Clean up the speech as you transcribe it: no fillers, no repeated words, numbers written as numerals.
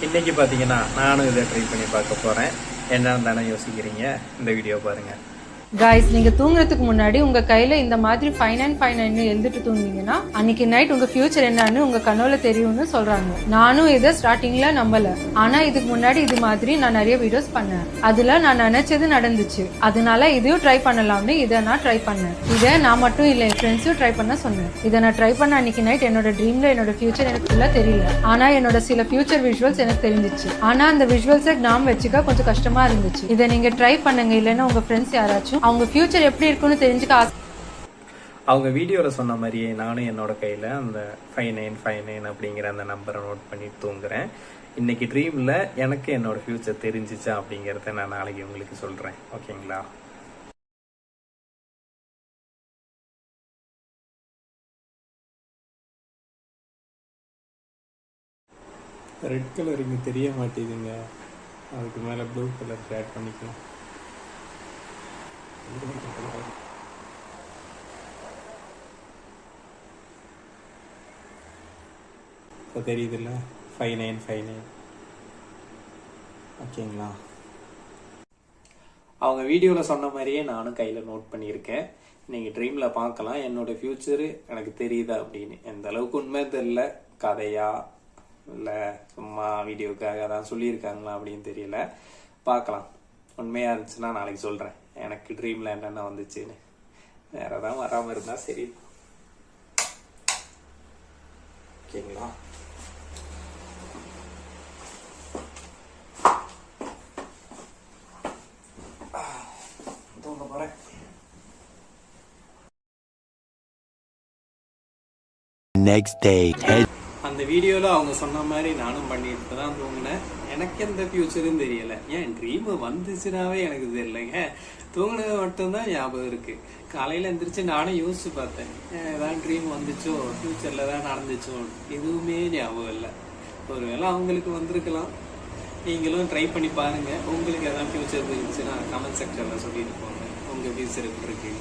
இன்னைக்கு பார்த்தீங்கன்னா நானும் இதை ட்ரை பண்ணி பார்க்க போகிறேன். என்னன்னு தானே யோசிக்கிறீங்க? இந்த வீடியோ பாருங்கள். காய்ஸ், நீங்க தூங்குறதுக்கு முன்னாடி உங்க கையில இந்த மாதிரி 5 எழுதிட்டு தூங்குனீங்கன்னா அன்னைக்கு நைட் உங்க ஃபியூச்சர் என்னன்னு உங்க கனவுல தெரியும்னு சொல்றாங்க. நானும் இதை ஸ்டார்டிங்ல நம்பல. ஆனா இதுக்கு முன்னாடி இது மாதிரி நான் நிறைய வீடியோஸ் பண்ணேன். அதுல நான் நினைச்சது நடந்துச்சு. அதனால இதையும் ட்ரை பண்ணலாம்னு இதை நான் ட்ரை பண்ணேன். இதை நான் மட்டும் இல்லை, என் ஃப்ரெண்ட்ஸையும் ட்ரை பண்ண சொன்னேன். இதை நான் ட்ரை பண்ண அன்னைக்கு நைட் என்னோட ட்ரீம்ல என்னோட ஃபியூச்சர் எனக்கு ஃபுல்லா தெரியல. ஆனா என்னோட சில ஃபியூச்சர் விஷுவல்ஸ் எனக்கு தெரிஞ்சிச்சு. ஆனா அந்த விஷுவல்ஸை நாம் வச்சுக்க கொஞ்சம் கஷ்டமா இருந்துச்சு. இதை நீங்க ட்ரை பண்ணுங்க. இல்லைன்னா உங்க ஃப்ரெண்ட்ஸ் யாராச்சும் அவங்க ஃபியூச்சர் எப்படி இருக்குன்னு தெரிஞ்சுக்க அவங்க வீடியோவில் சொன்ன மாதிரியே நானும் என்னோட கையில் அந்த 5959 அப்படிங்கிற அந்த நம்பரை நோட் பண்ணி தூங்குறேன். இன்னைக்கு ட்ரீமில் எனக்கு என்னோட ஃபியூச்சர் தெரிஞ்சிச்சா அப்படிங்கிறத நான் நாளைக்கு உங்களுக்கு சொல்கிறேன். ஓகேங்களா? ரெட் கலர் இங்கே தெரிய மாட்டேதுங்க. அதுக்கு மேலே ப்ளூ கலர் ஆட் பண்ணிக்கலாம். இப்போ தெரியுதுல்ல, 5959. ஓகேங்களா? அவங்க வீடியோவில் சொன்ன மாதிரியே நானும் கையில் நோட் பண்ணியிருக்கேன். நீங்கள் ட்ரீமில் பார்க்கலாம் என்னோடய ஃப்யூச்சரு எனக்கு தெரியுதா அப்படின்னு. எந்த அளவுக்கு உண்மை தெரியல, கதையா இல்லை சும்மா வீடியோக்காக தான் சொல்லியிருக்காங்களா அப்படின்னு தெரியல. பார்க்கலாம். உண்மையாக இருந்துச்சுன்னா நாளைக்கு சொல்கிறேன் எனக்கு ட்ரீமில் என்னென்ன வந்துச்சுன்னு. வேற ஏதாவது வராமல் இருந்தால் சரி. ஓகேங்களா? தூங்க போகிறேன். Next day. அந்த வீடியோவில் அவங்க சொன்ன மாதிரி நானும் பண்ணிட்டு தான் தூங்கினேன். எனக்கு எந்த ஃபியூச்சரும் தெரியலை. ஏன் ட்ரீம் வந்துச்சுனாவே எனக்கு தெரியலைங்க. தூங்கினது மட்டும்தான் ஞாபகம் இருக்குது. காலையில் எந்திரிச்சு நானும் யோசிச்சு பார்த்தேன், ஏதாவது ட்ரீம் வந்துச்சோ, ஃப்யூச்சரில் தான் நடந்துச்சோ, எதுவுமே ஞாபகம் இல்லை. ஒருவேளை அவங்களுக்கு வந்திருக்கலாம். நீங்களும் ட்ரை பண்ணி பாருங்கள். உங்களுக்கு எதாவது ஃபியூச்சர் இருந்துச்சுன்னா கமெண்ட் செக்ஷனில் சொல்லிட்டு போங்க உங்கள் ஃபியூச்சர் எப்படி இருக்கு.